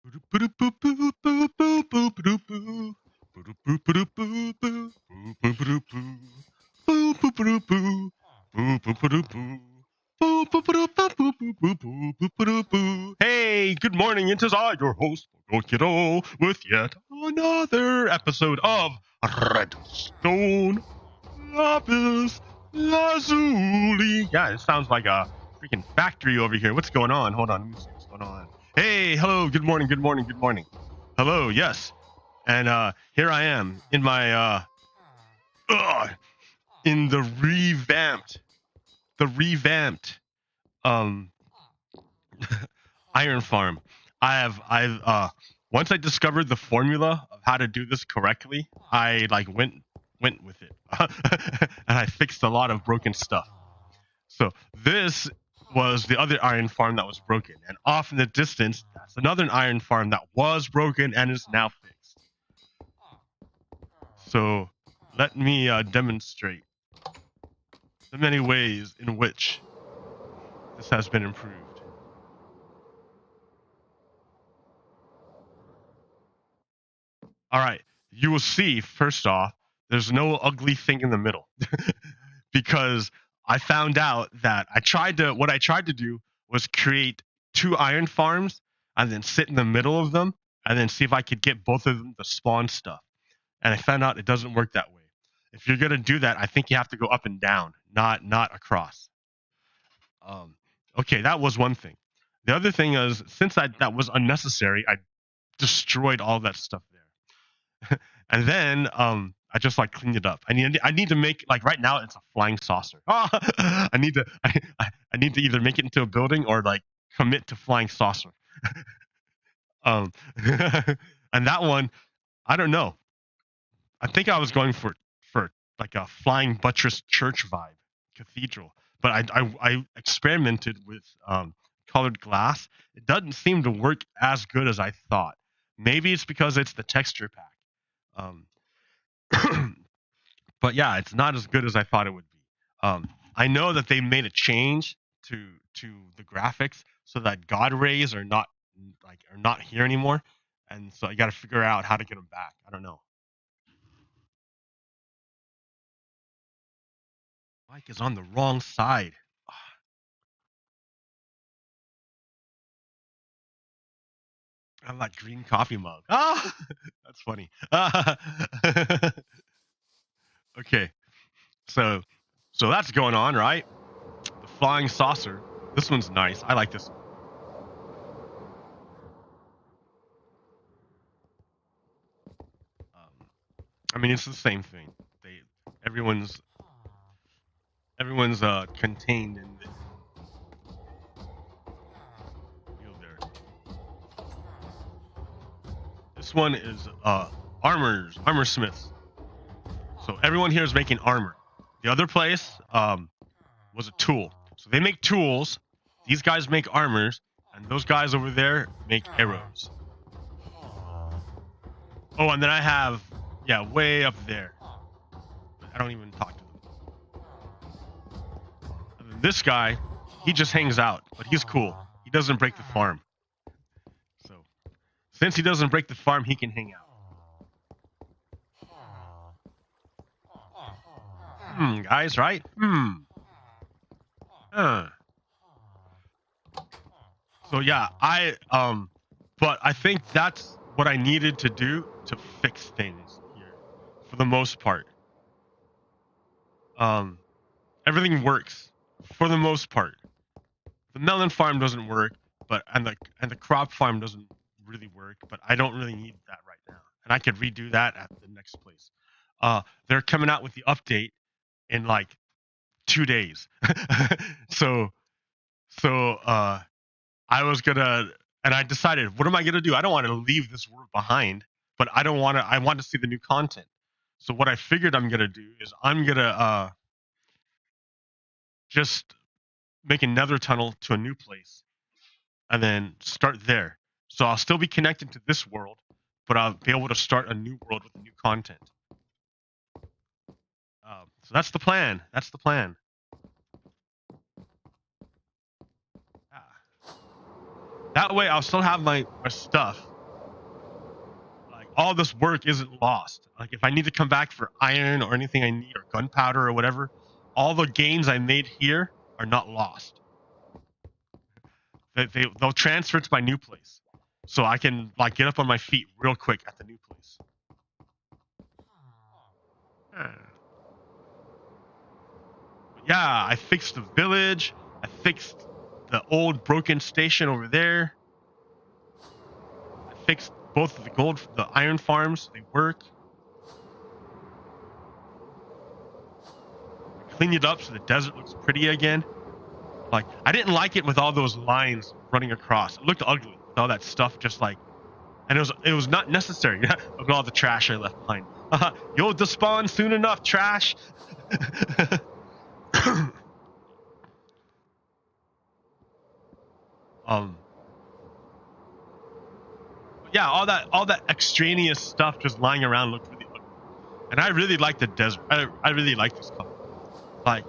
Hey, good morning. It is I, your host, Kiddo, with yet another episode of Redstone Lapis Lazuli. Yeah, it sounds like a freaking factory over here. What's going on? Hold on, let me see what's going on. Hey, hello, good morning, good morning, good morning. Hello, yes. And here I am in my in the revamped um iron farm. I've once I discovered the formula of how to do this correctly, I like went with it. And I fixed a lot of broken stuff. So this was the other iron farm that was broken, and off in the distance, that's another iron farm that was broken and is now fixed. So let me demonstrate the many ways in which this has been improved. All right, you will see first off, there's no ugly thing in the middle because I found out that what I tried to do was create two iron farms and then sit in the middle of them and then see if I could get both of them to spawn stuff. And I found out it doesn't work that way. If you're gonna do that, I think you have to go up and down, not across. Um, okay, that was one thing. The other thing is, since that was unnecessary, I destroyed all that stuff there. And then I just like cleaned it up. I need to make, like, right now it's a flying saucer. I need to either make it into a building or like commit to flying saucer. um, and that one, I don't know. I think I was going for like a flying buttress church vibe, cathedral. But I experimented with colored glass. It doesn't seem to work as good as I thought. Maybe it's because it's the texture pack. Um, but yeah, it's not as good as I thought it would be. I know that they made a change to the graphics so that God rays are not here anymore, and so I got to figure out how to get them back. I don't know. Mike is on the wrong side. I have that green coffee mug. Ah, that's funny. Okay, so that's going on, right? The flying saucer. This one's nice. I like this one. Um, I mean, it's the same thing. They everyone's everyone's contained in this field there. This one is armor smiths. So everyone here is making armor. The other place was a tool. So they make tools. These guys make armors, and those guys over there make arrows. Oh, and then I have, yeah, way up there. But I don't even talk to them. And then this guy, he just hangs out, but he's cool. He doesn't break the farm. So since he doesn't break the farm, he can hang out. Guys, right? Uh. So yeah, but I think that's what I needed to do to fix things here, for the most part. Um, Everything works for the most part. The melon farm doesn't work, but and the crop farm doesn't really work. But I don't really need that right now, and I could redo that at the next place. They're coming out with the update in like 2 days, so so I was gonna, and I decided, what am I gonna do? I don't want to leave this world behind, but I don't want to. I want to see the new content. So what I figured I'm gonna do is I'm gonna just make another tunnel to a new place, and then start there. So I'll still be connected to this world, but I'll be able to start a new world with new content. So that's the plan. That's the plan. Ah. That way, I'll still have my stuff, all this work isn't lost. Like if I need to come back for iron or anything I need or gunpowder or whatever, all the gains I made here are not lost. They'll transfer to my new place, so I can like get up on my feet real quick at the new place. Yeah, I fixed the village. I fixed the old broken station over there. I fixed both of the iron farms. They work. I cleaned it up so the desert looks pretty again. Like I didn't like it with all those lines running across. It looked ugly with all that stuff. Just like, and it was not necessary. Look at all the trash I left behind. You'll despawn soon enough, trash. Yeah, all that extraneous stuff just lying around looked really ugly. And I really like the desert. I really like this color. Like,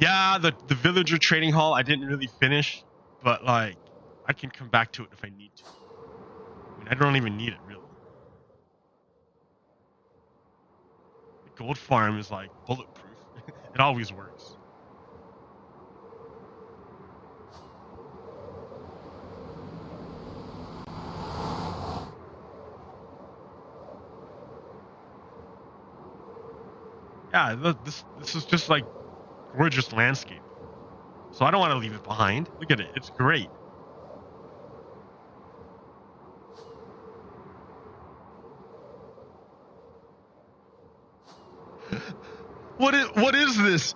yeah, the villager trading hall I didn't really finish, but like I can come back to it if I need to. I mean, I don't even need it really. The gold farm is like bulletproof. It always works. Yeah, this is just like gorgeous landscape. So I don't want to leave it behind. Look at it. It's great. What is this?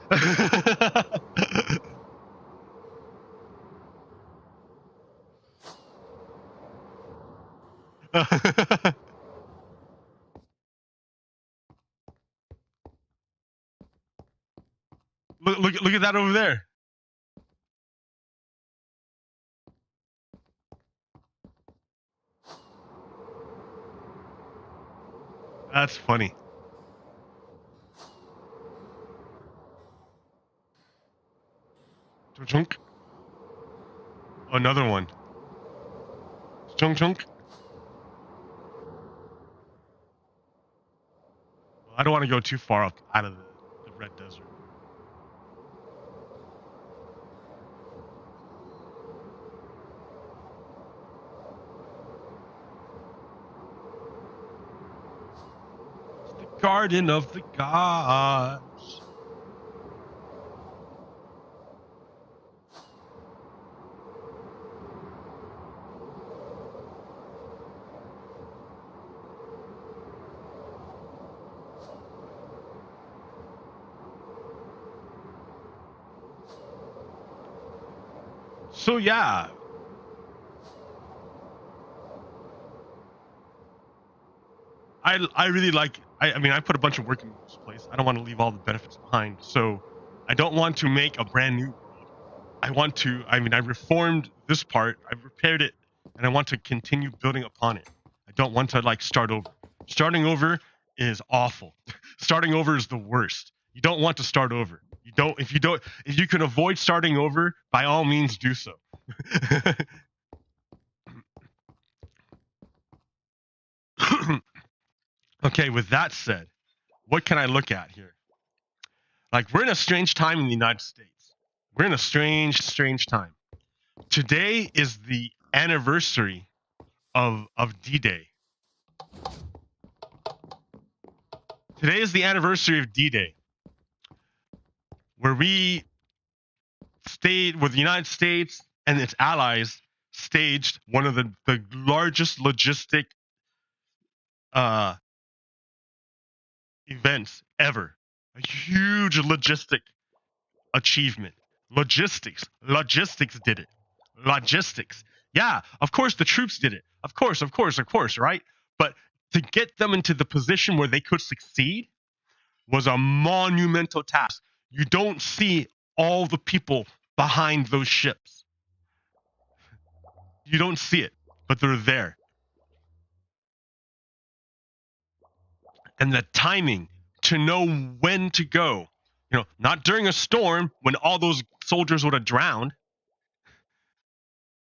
Look at that over there. That's funny. Chunk. Another one. Chunk. I don't want to go too far up out of the red desert. It's the garden of the gods. So yeah, I really like. I mean, I put a bunch of work into this place. I don't want to leave all the benefits behind. So I don't want to make a brand new world. I want to. I mean, I reformed this part. I repaired it, and I want to continue building upon it. I don't want to like start over. Starting over is awful. Starting over is the worst. You don't want to start over. You don't. If you can avoid starting over, by all means do so. Okay, with that said, what can I look at here? Like, we're in a strange time in the United States. We're in a strange time. Today is the anniversary of D-Day. Today is the anniversary of D-Day, where we stayed with the United States and its allies staged one of the largest logistic uh, events ever. A huge logistic achievement. Logistics did it. Logistics. Yeah, of course the troops did it. Of course, right? But to get them into the position where they could succeed was a monumental task. You don't see all the people behind those ships. You don't see it, but they're there. And the timing to know when to go. Not during a storm when all those soldiers would have drowned.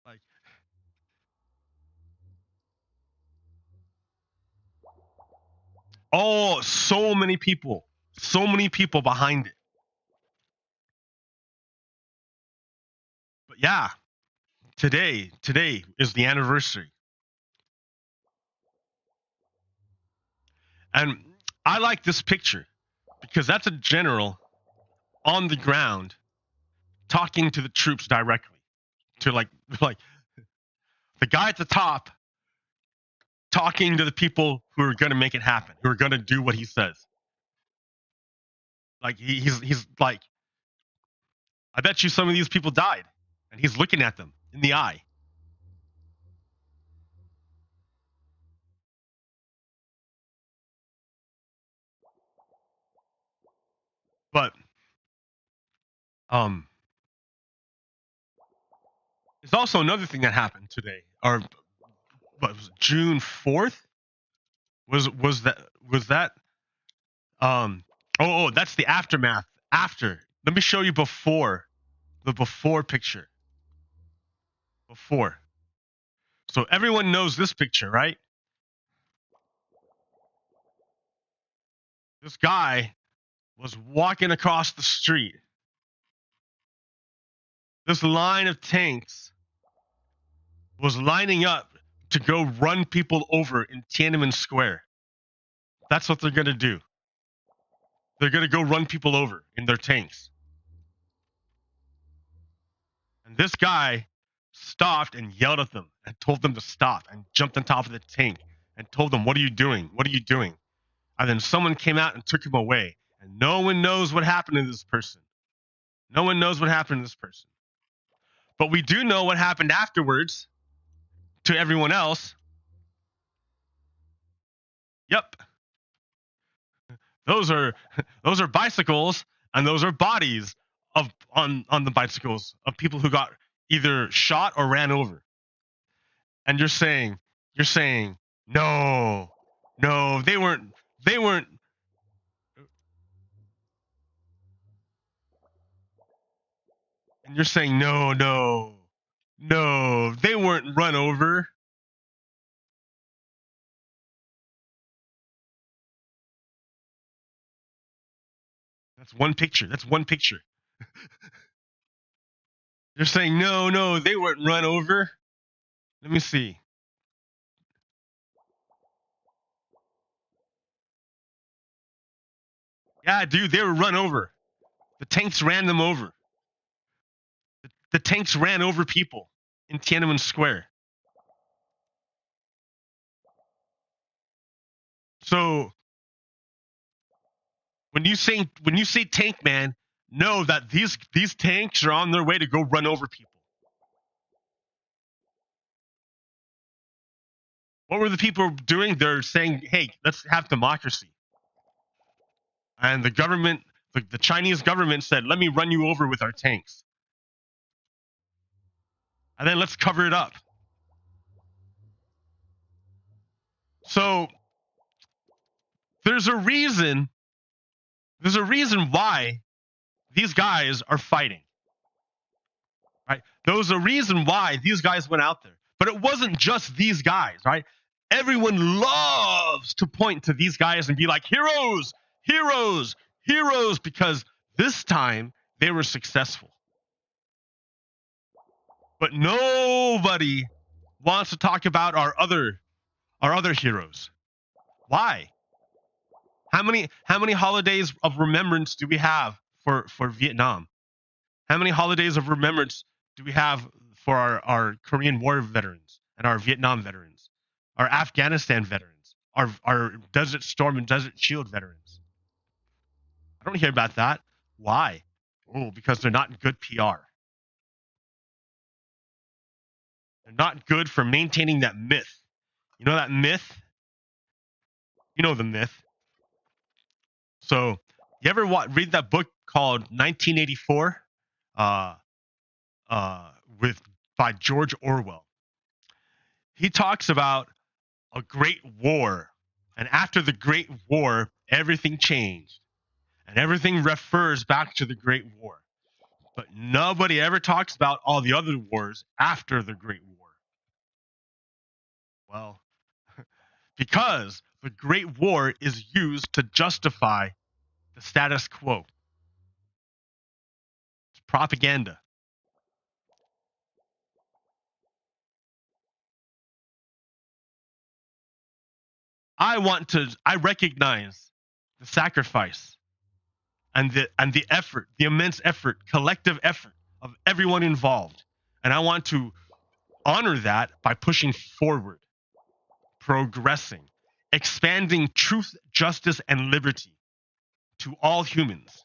Like, Oh, so many people. So many people behind it. But yeah, today is the anniversary. And I like this picture because that's a general on the ground talking to the troops directly. To like the guy at the top talking to the people who are going to make it happen, who are going to do what he says. Like he's like, I bet you some of these people died, and he's looking at them in the eye. But um, there's also another thing that happened today, or what was it, June 4th? Was that that's the aftermath. After, let me show you before, the before picture. Before. So everyone knows this picture, right? This guy was walking across the street. This line of tanks was lining up to go run people over in Tiananmen Square. That's what they're going to do. They're going to go run people over in their tanks. And this guy stopped and yelled at them and told them to stop and jumped on top of the tank and told them, "What are you doing? What are you doing?" And then someone came out and took him away. And no one knows what happened to this person. No one knows what happened to this person. But we do know what happened afterwards to everyone else. Yep. Those are those are bicycles, and those are bodies of on the bicycles of people who got either shot or ran over. And you're saying no, no, they weren't, and you're saying no, no, no, they weren't run over. That's one picture. That's one picture. You're saying no, no, they weren't run over. Let me see. Yeah, dude, they were run over. The tanks ran them over. The tanks ran over people in Tiananmen Square. So when you say tank man, know that these tanks are on their way to go run over people. What were the people doing? They're saying, "Hey, let's have democracy." And the government, the Chinese government said, "Let me run you over with our tanks, and then let's cover it up." So there's a reason. There's a reason why these guys are fighting. Right? There was a reason why these guys went out there. But it wasn't just these guys, right? Everyone loves to point to these guys and be like, heroes, heroes, heroes, because this time they were successful. But nobody wants to talk about our other heroes. Why? How many holidays of remembrance do we have for Vietnam? How many holidays of remembrance do we have for our Korean War veterans and our Vietnam veterans, our Afghanistan veterans, our Desert Storm and Desert Shield veterans? I don't hear about that. Why? Oh, because they're not good PR. They're not good for maintaining that myth. You know that myth? You know the myth. So, you ever read that book called 1984? Uh, with by George Orwell. He talks about a great war. And after the Great War, everything changed. And everything refers back to the Great War. But nobody ever talks about all the other wars after the Great War. Well, because the Great War is used to justify the status quo. It's propaganda. I recognize the sacrifice and the effort, the immense effort, collective effort of everyone involved. And I want to honor that by pushing forward, progressing, expanding truth, justice, and liberty to all humans.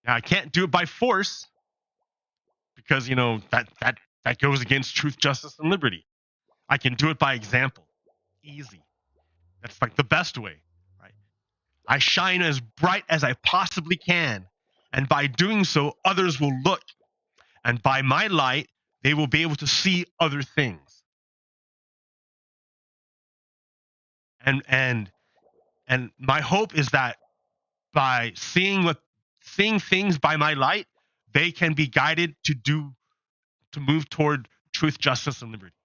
Now, I can't do it by force because that goes against truth, justice, and liberty. I can do it by example. Easy. That's like the best way, right? I shine as bright as I possibly can, and by doing so, others will look, and by my light, they will be able to see other things. And and my hope is that by seeing things by my light, they can be guided to move toward truth, justice, and liberty.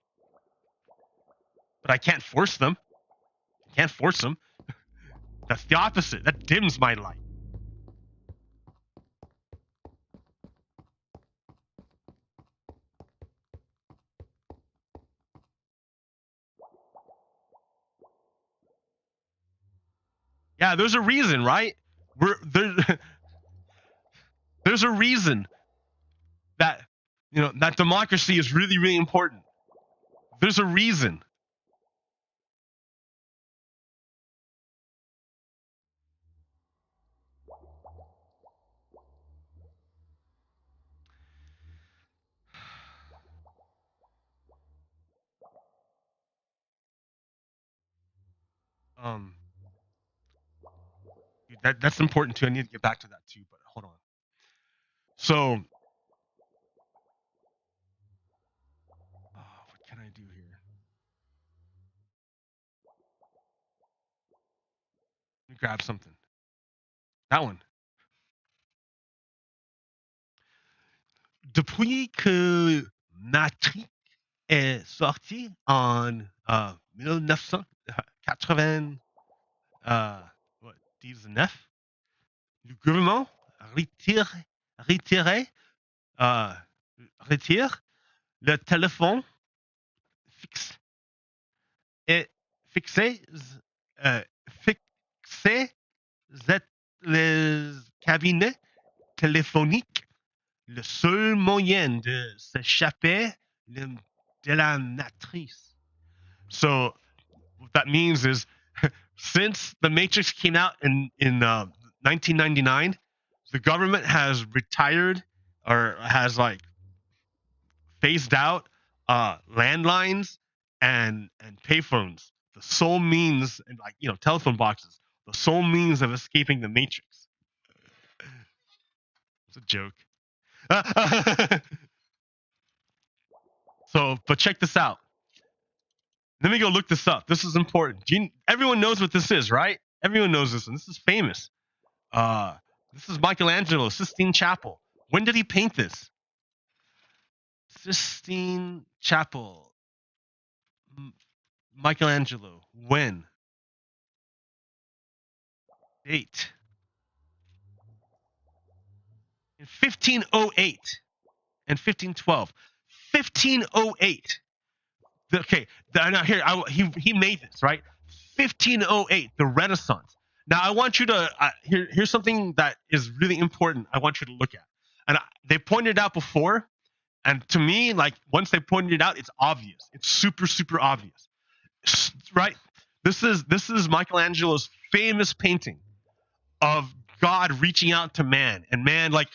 But I can't force them. I can't force them. That's the opposite. That dims my light. Yeah, there's a reason, right? We're there. There's a reason that that democracy is really, really important. There's a reason. Um, that's important too. I need to get back to that too, but hold on. So, what can I do here? Let me grab something. That one. Depuis que Matrix est sorti en 1980, what, 19, le gouvernement retire, retirait, euh, retire le téléphone fixe et fixé, euh, fixé les cabinets téléphoniques, le seul moyen de s'échapper de la matrice. So what that means is, since the Matrix came out in 1999, the government has retired or has like phased out landlines and payphones. The sole means, and like telephone boxes, the sole means of escaping the Matrix. It's a joke. So, but check this out. Let me go look this up. This is important. Everyone knows what this is, right? Everyone knows this, and this is famous. Uh, this is Michelangelo, Sistine Chapel. When did he paint this? Sistine Chapel. Michelangelo. When? Date. In 1508 and 1512. 1508. Okay, now here he made this, right? 1508, the Renaissance. Now I want you to here's something that is really important. I want you to look at, and they pointed it out before, and to me, like once they pointed it out, it's obvious. It's super, super obvious, right? This is Michelangelo's famous painting of God reaching out to man, and man like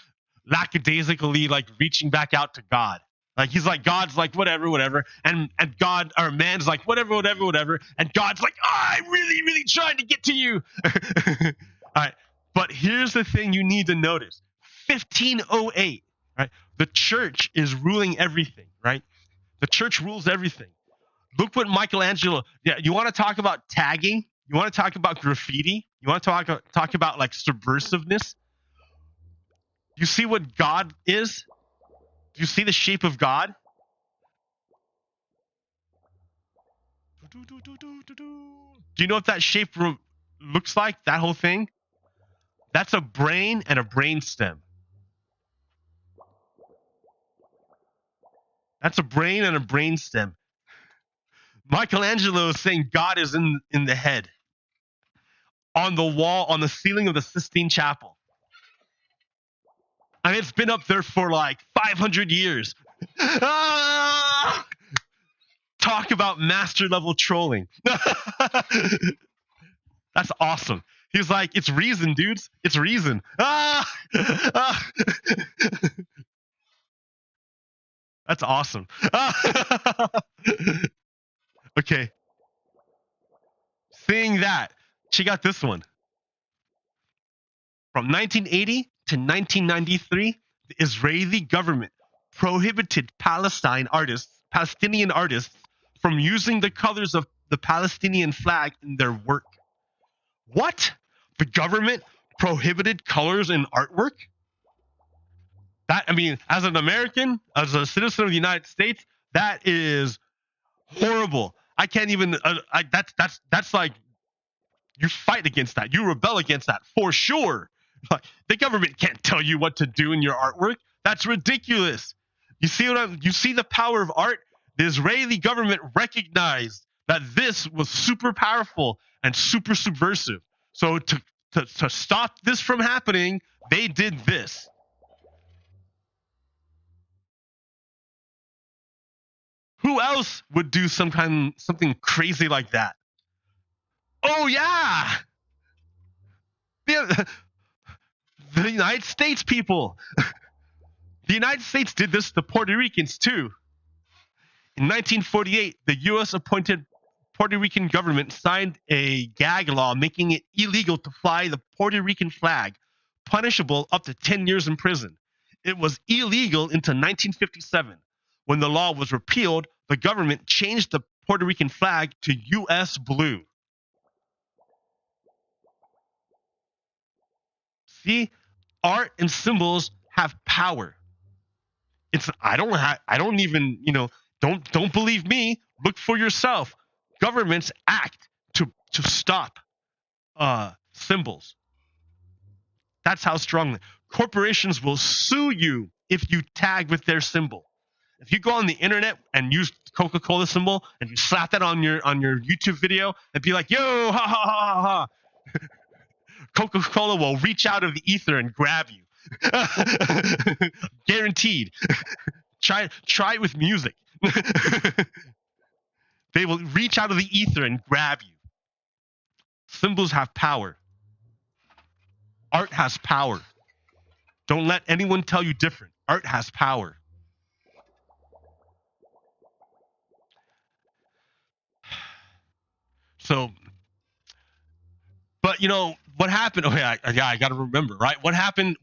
lackadaisically like reaching back out to God. Like he's like, God's like whatever, whatever, and God or man's like whatever, whatever, whatever, and God's like, oh, I'm really, really trying to get to you. All right, but here's the thing you need to notice: 1508, right? The church is ruling everything, right? The church rules everything. Look what Michelangelo. Yeah, you want to talk about tagging? You want to talk about graffiti? You want to talk about like subversiveness? You see what God is? Do you see the shape of God? Do you know what that shape looks like? That whole thing? That's a brain and a brain stem. That's a brain and a brain stem. Michelangelo is saying God is in the head. On the wall, on the ceiling of the Sistine Chapel. And it's been up there for like 500 years. Ah! Talk about master level trolling. That's awesome. He's like, it's reason, dudes. It's reason. Ah! Ah! That's awesome. Okay. Seeing that, she got this one. From 1980 to 1993, the Israeli government prohibited Palestinian artists from using the colors of the Palestinian flag in their work. What? The government prohibited colors in artwork? That, I mean, as an American, as a citizen of the United States, that is horrible. I can't even. That's like you fight against that. You rebel against that for sure. The government can't tell you what to do in your artwork. That's ridiculous. You see the power of art? The Israeli government recognized that this was super powerful and super subversive. So to stop this from happening, they did this. Who else would do something crazy like that? Oh yeah, the United States people. The United States did this to Puerto Ricans too. In 1948, the U.S. appointed Puerto Rican government signed a gag law making it illegal to fly the Puerto Rican flag, punishable up to 10 years in prison. It was illegal until 1957. When the law was repealed, the government changed the Puerto Rican flag to U.S. blue. See, art and symbols have power. I don't even, don't believe me. Look for yourself. Governments act to stop symbols. That's how strongly corporations will sue you if you tag with their symbol. If you go on the internet and use Coca-Cola symbol and you slap that on your YouTube video and be like, "Yo, ha ha ha ha," Coca-Cola will reach out of the ether and grab you. Guaranteed. Try it with music. They will reach out of the ether and grab you. Symbols have power. Art has power. Don't let anyone tell you different. Art has power. So, but what happened? Oh yeah, I got to remember, right? What happened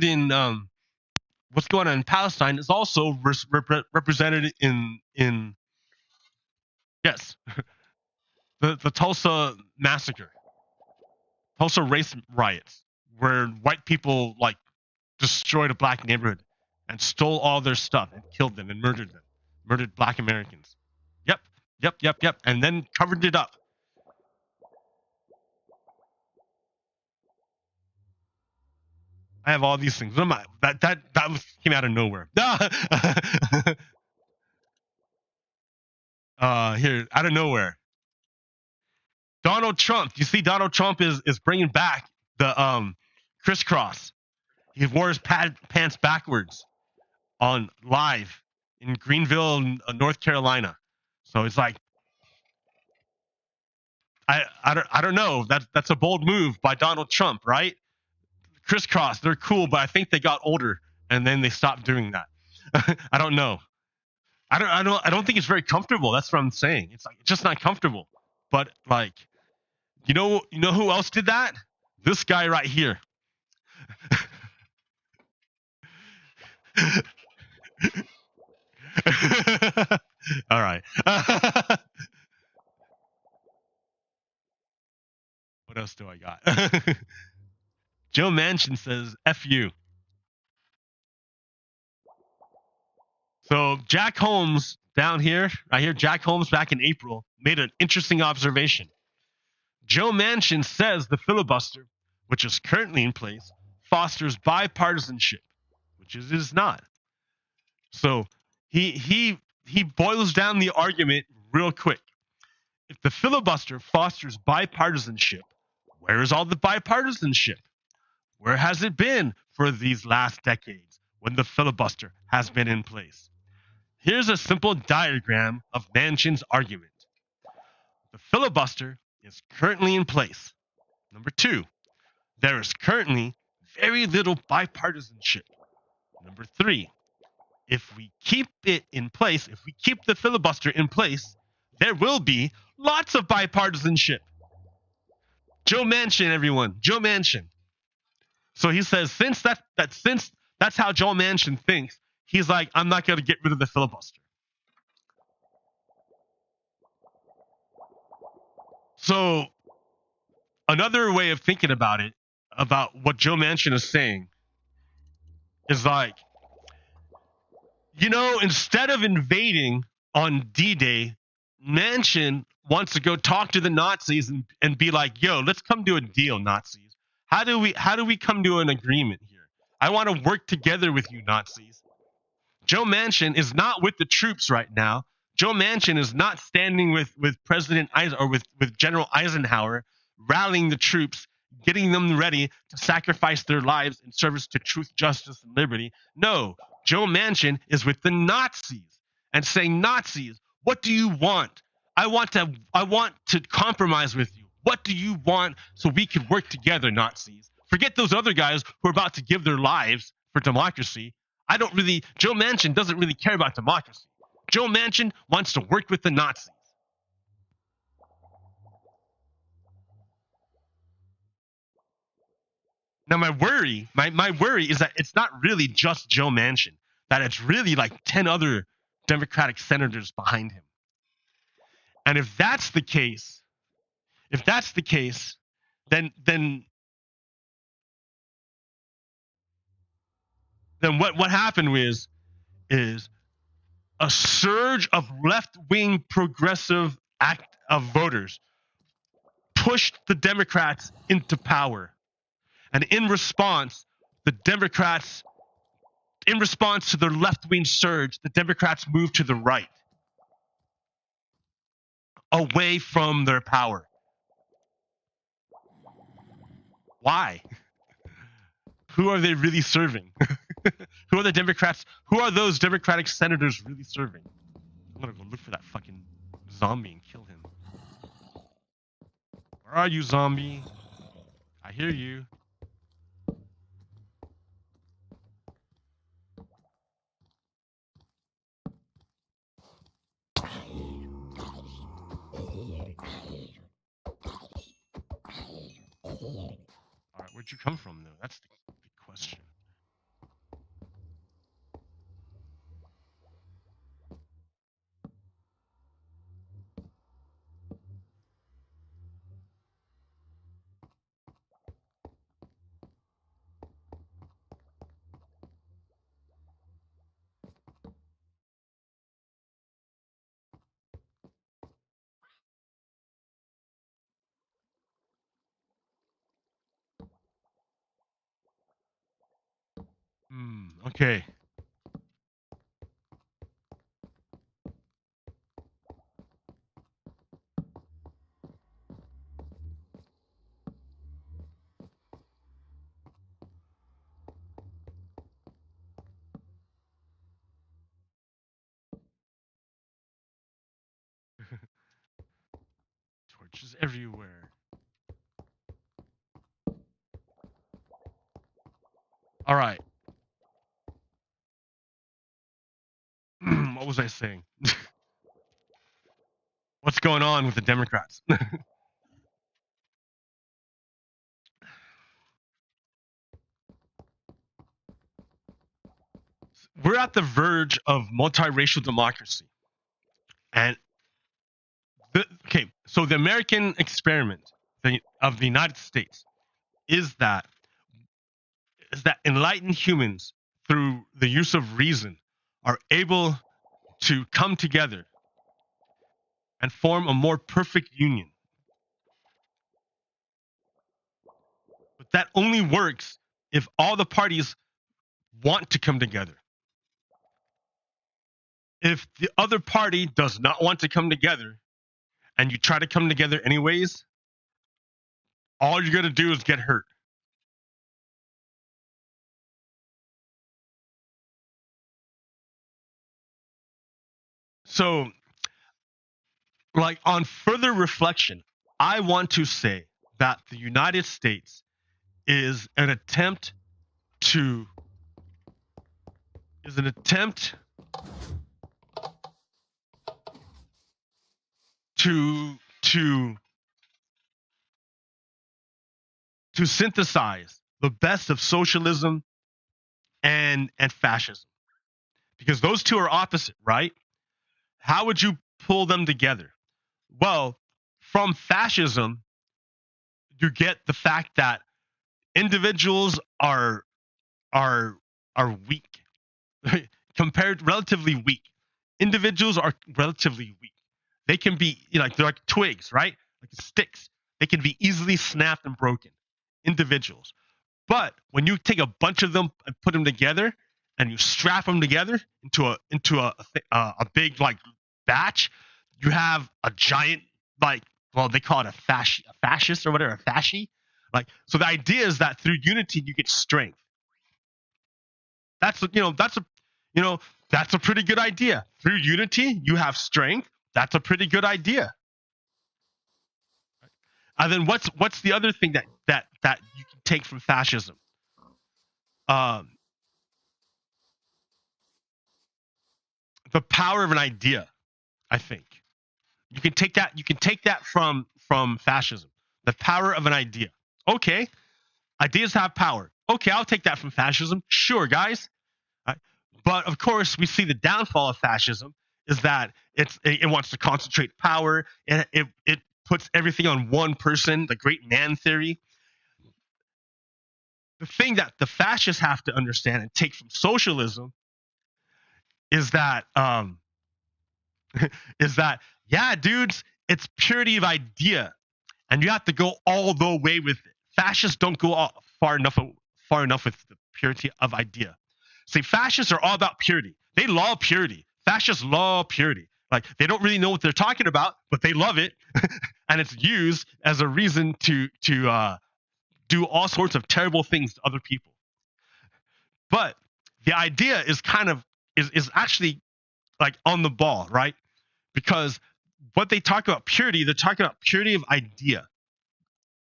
in what's going on in Palestine is also represented in yes, the Tulsa massacre, Tulsa race riots, where white people like destroyed a black neighborhood and stole all their stuff and killed them and murdered black Americans. Yep, and then covered it up. I have all these things. What am I? That came out of nowhere. Here, out of nowhere. Donald Trump. You see, Donald Trump is bringing back the crisscross. He wore his pants backwards on live in Greenville, North Carolina. So it's like, I don't know. That's a bold move by Donald Trump, right? Crisscross, they're cool, but I think they got older and then they stopped doing that. I don't know. I don't think it's very comfortable. That's what I'm saying. It's like it's just not comfortable. But like, you know who else did that? This guy right here. All right. What else do I got? Joe Manchin says F you. So Jack Holmes down here, right here, Jack Holmes back in April made an interesting observation. Joe Manchin says the filibuster, which is currently in place, fosters bipartisanship, which it is not. So he boils down the argument real quick. If the filibuster fosters bipartisanship, where is all the bipartisanship? Where has it been for these last decades when the filibuster has been in place? Here's a simple diagram of Manchin's argument. The filibuster is currently in place. Number two, there is currently very little bipartisanship. Number three, if we keep it in place, if we keep the filibuster in place, there will be lots of bipartisanship. Joe Manchin, everyone, Joe Manchin. So he says, since that's how Joe Manchin thinks, he's like, I'm not going to get rid of the filibuster. So another way of thinking about it, about what Joe Manchin is saying, is like, instead of invading on D-Day, Manchin wants to go talk to the Nazis and be like, yo, let's come to a deal, Nazis. How do we come to an agreement here? I want to work together with you, Nazis. Joe Manchin is not with the troops right now. Joe Manchin is not standing with President or with General Eisenhower, rallying the troops, getting them ready to sacrifice their lives in service to truth, justice, and liberty. No, Joe Manchin is with the Nazis and saying, Nazis, what do you want? I want to compromise with you. What do you want so we can work together, Nazis? Forget those other guys who are about to give their lives for democracy. Joe Manchin doesn't really care about democracy. Joe Manchin wants to work with the Nazis. Now my worry is that it's not really just Joe Manchin, that it's really like 10 other Democratic senators behind him. And if that's the case, then what happened is a surge of left-wing progressive act of voters pushed the Democrats into power. And in response to their left-wing surge, the Democrats moved to the right, away from their power. Why? Who are they really serving? Who are the Democrats? Who are those Democratic senators really serving? I'm gonna go look for that fucking zombie and kill him. Where are you, zombie? I hear you. Alright, where'd you come from, though? That's the big question. Okay. Torches everywhere. Alright. What was I saying? What's going on with the Democrats? We're at the verge of multiracial democracy. And so the American experiment of the United States is that enlightened humans, through the use of reason, are able to come together and form a more perfect union. But that only works if all the parties want to come together. If the other party does not want to come together and you try to come together anyways, all you're going to do is get hurt. So, like, on further reflection, I want to say that the United States is an attempt to is an attempt to to to synthesize the best of socialism and fascism, because those two are opposite, right? How would you pull them together? Well, from fascism, you get the fact that individuals are are weak compared relatively weak. Individuals are relatively weak. They can be, like, they're like twigs, right? Like sticks. They can be easily snapped and broken. Individuals. But when you take a bunch of them and put them together, and you strap them together into a big, like, batch, you have a giant, like, well, they call it a fascist or whatever, a fasci. Like, so the idea is that through unity you get strength. That's a, you know that's a you know that's a pretty good idea. Through unity you have strength. That's a pretty good idea. And then what's the other thing that you can take from fascism? Um, the power of an idea. I think you can take that. You can take that from fascism. The power of an idea. Okay, ideas have power. Okay, I'll take that from fascism. Sure, guys. Right? But of course, we see the downfall of fascism is that it wants to concentrate power. It puts everything on one person. The great man theory. The thing that the fascists have to understand and take from socialism is that is that, yeah, dudes, it's purity of idea, and you have to go all the way with it. Fascists don't go far enough with the purity of idea. See, fascists are all about purity. They love purity. Fascists love purity. Like, they don't really know what they're talking about, but they love it, and it's used as a reason to do all sorts of terrible things to other people. But the idea is kind of is actually, like, on the ball, right? Because what they talk about purity, they're talking about purity of idea.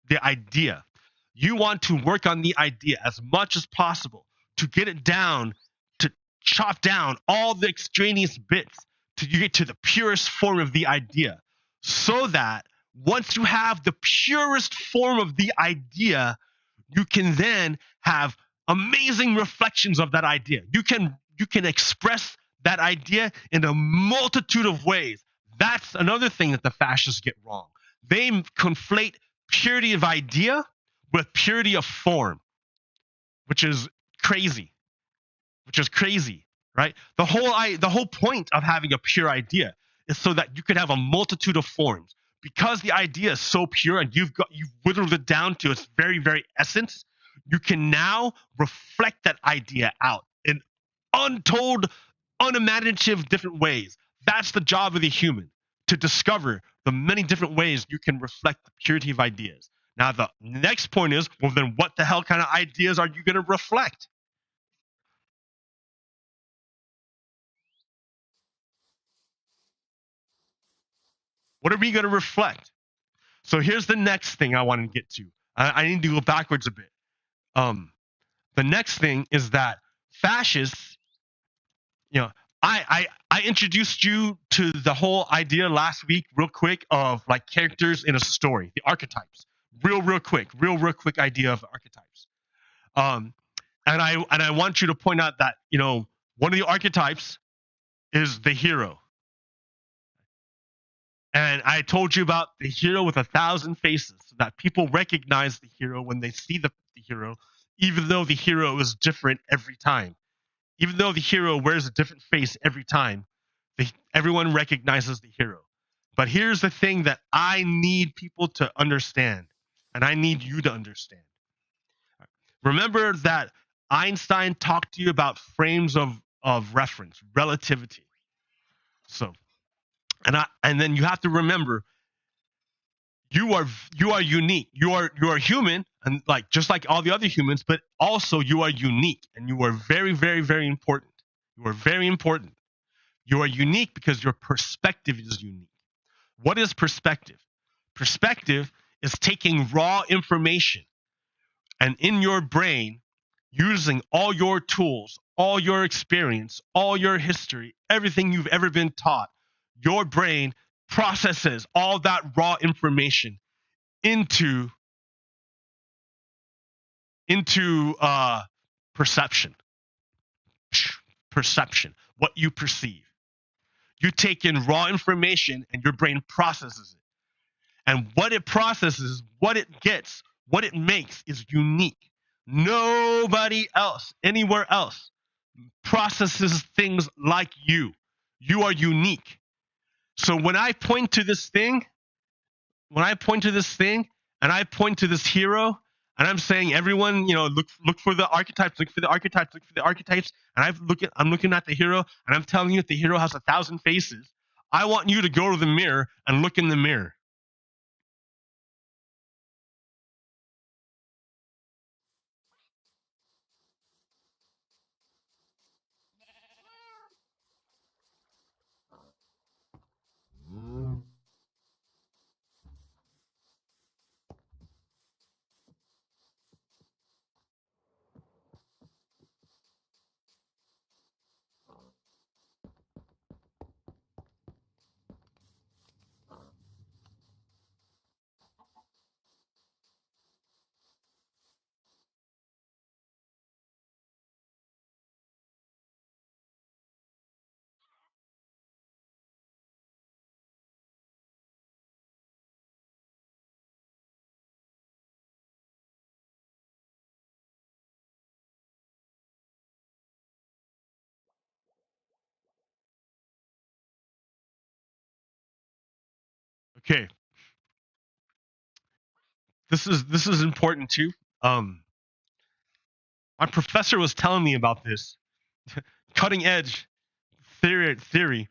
The idea. You want to work on the idea as much as possible to get it down, to chop down all the extraneous bits to you get to the purest form of the idea. So that once you have the purest form of the idea, you can then have amazing reflections of that idea. You can express that idea in a multitude of ways. That's another thing that the fascists get wrong. They conflate purity of idea with purity of form, which is crazy. Which is crazy, right? The whole point of having a pure idea is so that you could have a multitude of forms. Because the idea is so pure and you've whittled it down to its very, very essence, you can now reflect that idea out in untold, unimaginative different ways. That's the job of the human, to discover the many different ways you can reflect the purity of ideas. Now, the next point is, well, then what the hell kind of ideas are you going to reflect? What are we going to reflect? So here's the next thing I want to get to. I need to go backwards a bit. Um, the next thing is that fascists, you know, I introduced you to the whole idea last week, real quick, of, like, characters in a story, the archetypes. Real quick idea of archetypes. Um, and I want you to point out that, one of the archetypes is the hero. And I told you about the hero with 1,000 faces, so that people recognize the hero when they see the hero, even though the hero is different every time. Even though the hero wears a different face every time, Everyone recognizes the hero. But here's the thing that I need people to understand, and I need you to understand. Remember that Einstein talked to you about frames of reference, relativity. So, and then you have to remember you are you are unique. You are human, and like just like all the other humans, but also you are unique, and you are very very very important. You are very important. You are unique because your perspective is unique. What is perspective? Perspective is taking raw information and in your brain using all your tools, all your experience, all your history, everything you've ever been taught. Your brain processes all that raw information into perception. Perception, what you perceive. You take in raw information and your brain processes it. And what it processes, what it gets, what it makes is unique. Nobody else, anywhere else, processes things like you. You are unique. So when I point to this thing and I point to this hero and I'm saying everyone, look for the archetypes, look for the archetypes, look for the archetypes, and I'm looking at the hero and I'm telling you that the hero has 1,000 faces. I want you to go to the mirror and look in the mirror. Okay, this is important too. Um, my professor was telling me about this cutting edge theory,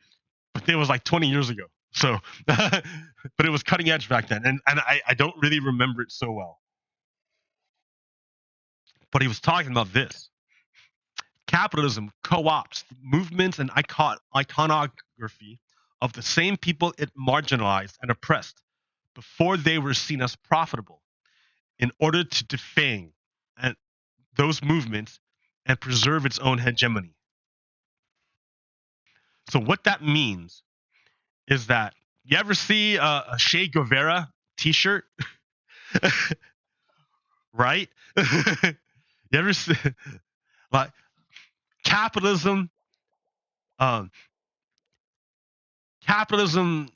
but it was like 20 years ago. So, but it was cutting edge back then, and I don't really remember it so well. But he was talking about this. Capitalism co-opts movements and iconography of the same people it marginalized and oppressed before they were seen as profitable in order to defang and those movements and preserve its own hegemony. So what that means is that you ever see a Che Guevara T-shirt, right? You ever see like capitalism? Um, Capitalism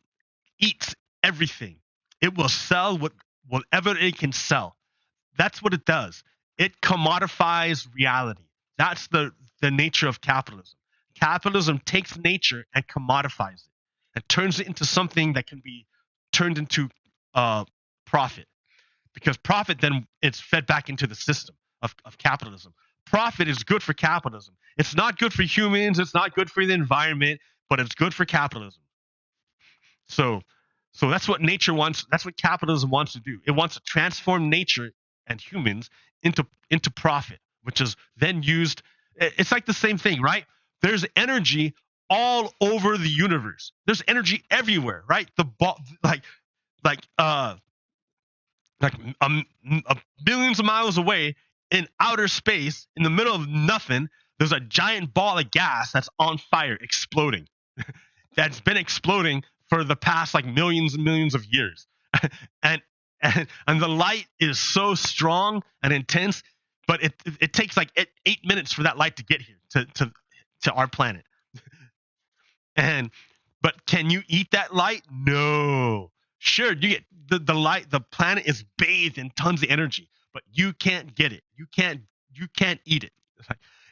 eats everything. It will sell whatever it can sell. That's what it does. It commodifies reality. That's the nature of capitalism. Capitalism takes nature and commodifies it and turns it into something that can be turned into profit. Because profit then it's fed back into the system of capitalism. Profit is good for capitalism. It's not good for humans, it's not good for the environment, but it's good for capitalism. So that's what nature wants. That's what capitalism wants to do. It wants to transform nature and humans into profit, which is then used. It's like the same thing, right? There's energy all over the universe. There's energy everywhere, right? The ball, like like billions of miles away in outer space, in the middle of nothing. There's a giant ball of gas that's on fire, exploding. That's been exploding for the past like millions and millions of years. and, and the light is so strong and intense, but it takes like 8 minutes for that light to get here to our planet. And but can you eat that light? No. Sure, you get the light. The planet is bathed in tons of energy, but you can't get it. You can't eat it.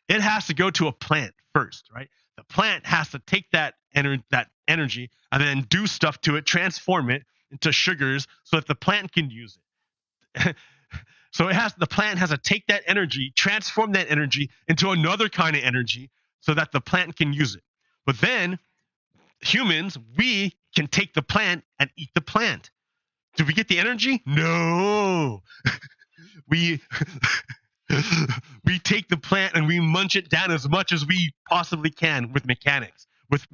it has to go to a plant first, right? The plant has to take that energy and then do stuff to it, transform it into sugars so that the plant can use it. So the plant has to take that energy, transform that energy into another kind of energy so that the plant can use it. But then humans, we can take the plant and eat the plant. Do we get the energy? No. We we take the plant and we munch it down as much as we possibly can with mechanics, with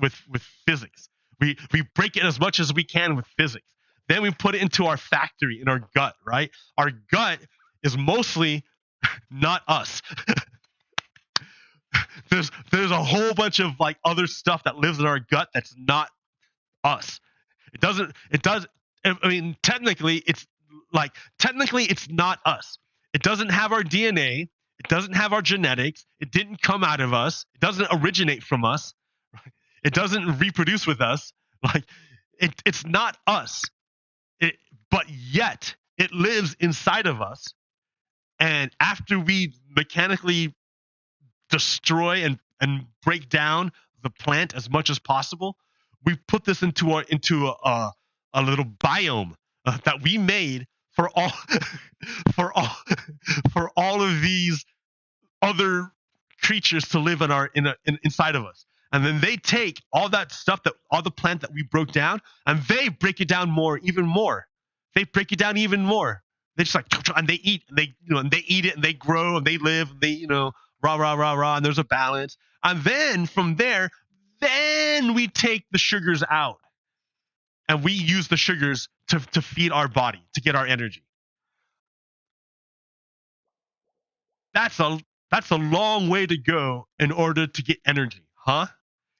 physics. We break it as much as we can with physics. Then we put it into our factory in our gut, right? Our gut is mostly not us. There's a whole bunch of like other stuff that lives in our gut that's not us. It does. I mean, technically it's not us. It doesn't have our DNA. It doesn't have our genetics. It didn't come out of us. It doesn't originate from us. It doesn't reproduce with us. Like it's not us. It, but yet it lives inside of us. And after we mechanically destroy and break down the plant as much as possible, we put this into a little biome that we made for all for all for all of these other creatures to live inside of us. And then they take all that stuff, that all the plant that we broke down, and they break it down even more. They break it down even more. They just like, and they eat, and they eat it, and they grow, and they live, and they rah rah rah rah, and there's a balance. And then from there, then we take the sugars out, and we use the sugars to feed our body to get our energy. That's a long way to go in order to get energy, huh?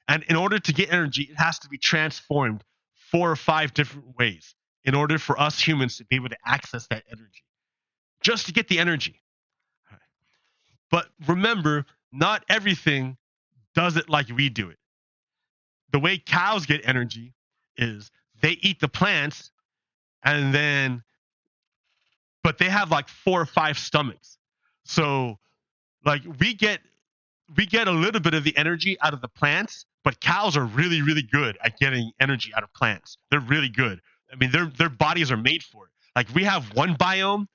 And in order to get energy, it has to be transformed 4 or 5 different ways in order for us humans to be able to access that energy, just to get the energy. But remember, not everything does it like we do it. The way cows get energy is they eat the plants and then, but they have like 4 or 5 stomachs. So like we get a little bit of the energy out of the plants, but cows are really, really good at getting energy out of plants. They're really good. I mean, their bodies are made for it. Like we have one biome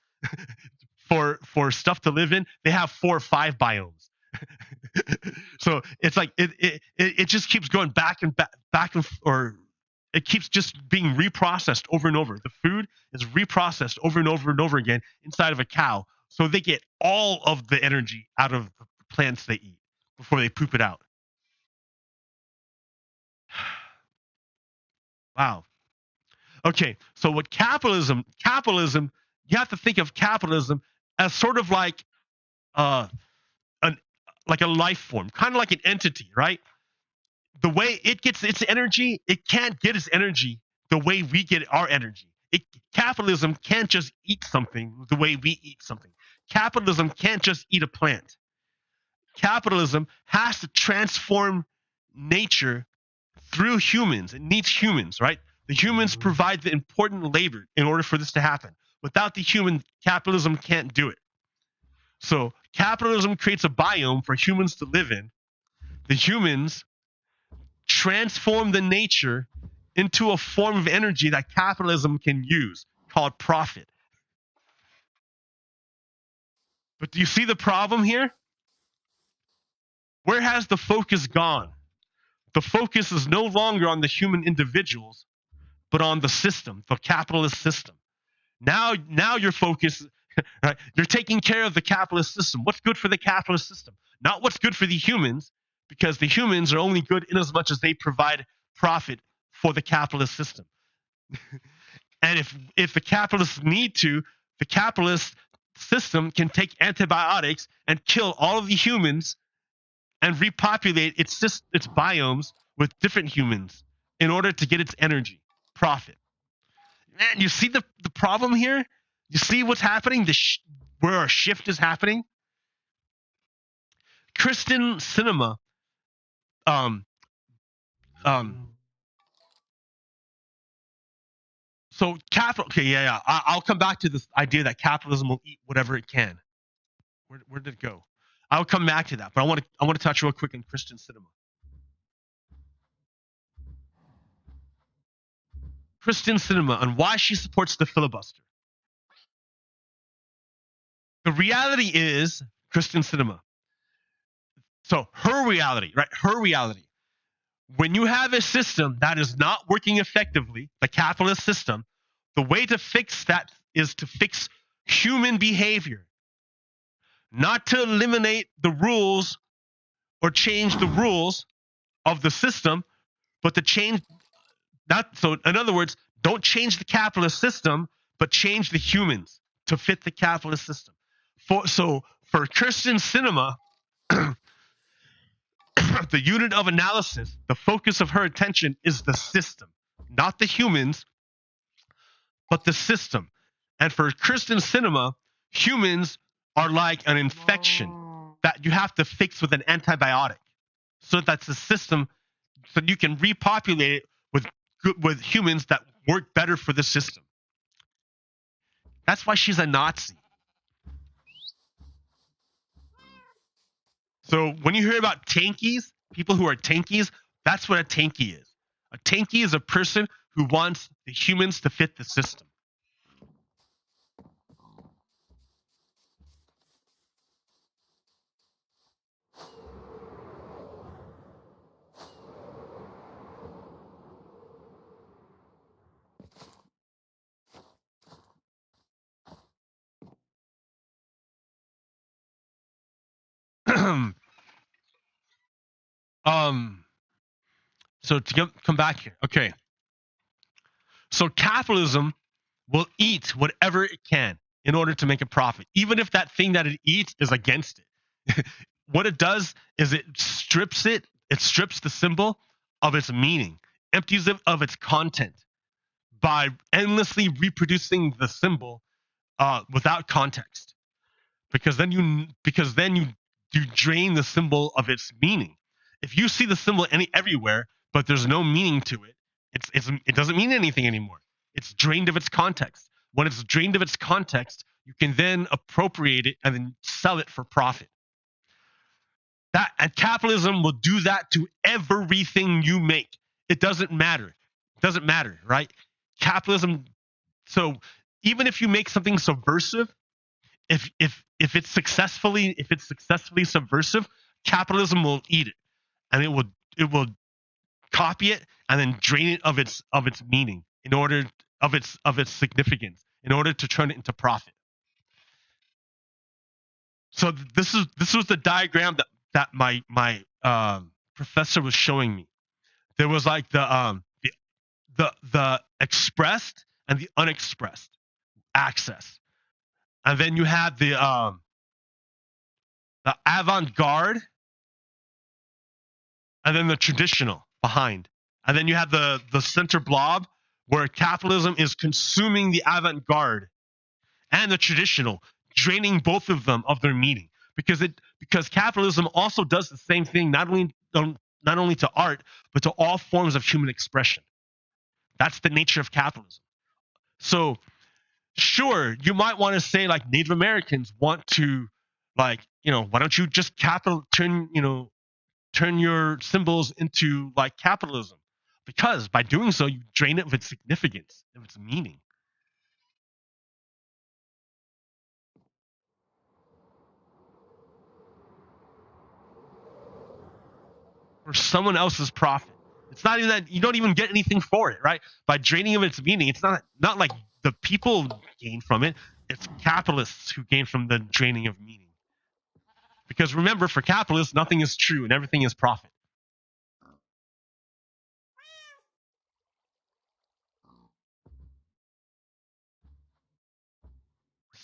for stuff to live in. They have 4 or 5 biomes. So it's like it just keeps going back and or it keeps just being reprocessed over and over. The food is reprocessed over and over and over again inside of a cow, so they get all of the energy out of the plants they eat before they poop it out. Wow. Okay, so what capitalism, you have to think of capitalism as sort of like uh an like a life form, kind of like an entity, right? The way it gets its energy, it can't get its energy the way we get our energy. Capitalism can't just eat something the way we eat something. Capitalism can't just eat a plant. Capitalism has to transform nature through humans. It needs humans, right? The humans provide the important labor in order for this to happen. Without the human, capitalism can't do it. So capitalism creates a biome for humans to live in. The humans transform the nature into a form of energy that capitalism can use, called profit. But do you see the problem here? Where has the focus gone? The focus is no longer on the human individuals, but on the system, the capitalist system. Now your focus, right? You're taking care of the capitalist system. What's good for the capitalist system? Not what's good for the humans, because the humans are only good in as much as they provide profit for the capitalist system. And if the capitalists need to, the capitalist system can take antibiotics and kill all of the humans and repopulate its biomes with different humans in order to get its energy profit. Man, you see the problem here? You see what's happening? Where our shift is happening? Christian cinema, um, um, so capital. Okay, yeah, yeah. I'll come back to this idea that capitalism will eat whatever it can. Where did it go? I'll come back to that, but I want to touch real quick on Christian cinema. Christian cinema and why she supports the filibuster. The reality is Christian cinema. So her reality, right? Her reality. When you have a system that is not working effectively, the capitalist system, the way to fix that is to fix human behavior, not to eliminate the rules or change the rules of the system, but to change not so in other words, don't change the capitalist system, but change the humans to fit the capitalist system. For Christian cinema, the unit of analysis, the focus of her attention is the system, not the humans, but the system. And for Christian cinema, humans are like an infection that you have to fix with an antibiotic. So that's the system, so you can repopulate it with humans that work better for the system. That's why she's a Nazi. So when you hear about tankies, people who are tankies, that's what a tankie is. A tankie is a person who wants the humans to fit the system. So to come back here, okay. So capitalism will eat whatever it can in order to make a profit, even if that thing that it eats is against it. What it does is it strips the symbol of its meaning, empties it of its content by endlessly reproducing the symbol without context. Because then you drain the symbol of its meaning. If you see the symbol everywhere, but there's no meaning to it, it doesn't mean anything anymore. It's drained of its context. When it's drained of its context, you can then appropriate it and then sell it for profit. And capitalism will do that to everything you make. It doesn't matter. It doesn't matter, right? Capitalism. So even if you make something subversive, if it's successfully subversive, capitalism will eat it, and it will copy it and then drain it of its meaning in order of its significance in order to turn it into profit. So this was the diagram that my professor was showing me. There was like the expressed and the unexpressed access, and then you had the avant-garde, and then the traditional behind, and then you have the center blob where capitalism is consuming the avant-garde and the traditional, draining both of them of their meaning, because capitalism also does the same thing not only to art but to all forms of human expression. That's the nature of capitalism. So sure, you might want to say like Native Americans want to, like, why don't you just turn your symbols into like capitalism, because by doing so you drain it of its significance, of its meaning. For someone else's profit. It's not even that you don't even get anything for it, right? By draining of its meaning, it's not like the people gain from it. It's capitalists who gain from the draining of meaning. Because remember, for capitalists, nothing is true and everything is profit.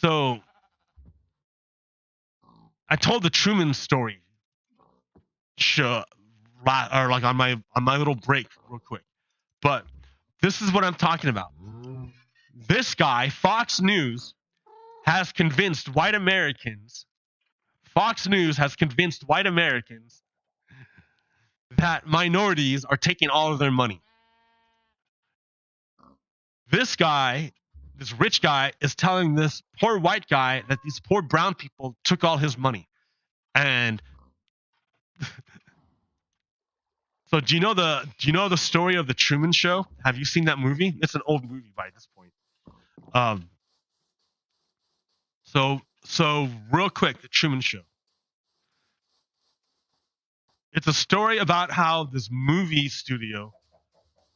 So I told the Truman story, or like on my little break, real quick. But this is what I'm talking about. This guy, Fox News, has convinced white Americans. Fox News has convinced white Americans that minorities are taking all of their money. This guy, this rich guy, is telling this poor white guy that these poor brown people took all his money. And so do you know the story of the Truman Show? Have you seen that movie? It's an old movie by this point. Um, so real quick, the Truman Show. It's a story about how this movie studio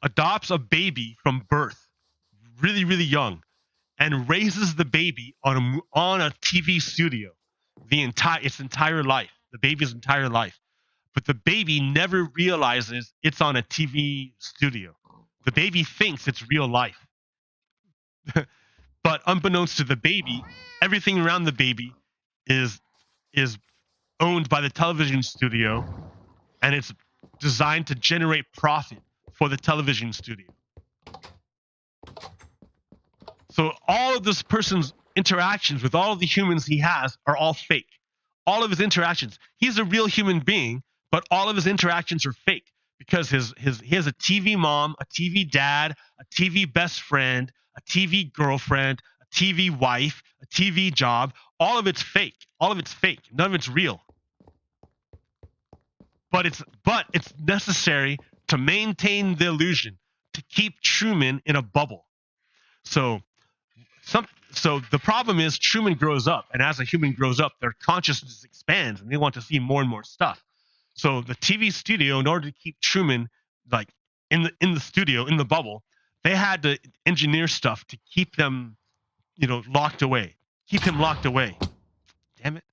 adopts a baby from birth, really really young, and raises the baby on a TV studio its entire life, the baby's entire life. But the baby never realizes it's on a TV studio. The baby thinks it's real life. But unbeknownst to the baby, everything around the baby is is owned by the television studio, and it's designed to generate profit for the television studio. So all of this person's interactions with all of the humans he has are all fake. All of his interactions. He's a real human being, but all of his interactions are fake because he has a TV mom, a TV dad, a TV best friend, a TV girlfriend, a TV wife, a TV job. All of it's fake. All of it's fake. None of it's real. But it's necessary to maintain the illusion, to keep Truman in a bubble. So so the problem is Truman grows up, and as a human grows up, their consciousness expands, and they want to see more and more stuff. So the TV studio, in order to keep Truman like in the studio in the bubble, they had to engineer stuff to keep them, locked away, keep him locked away. Damn it.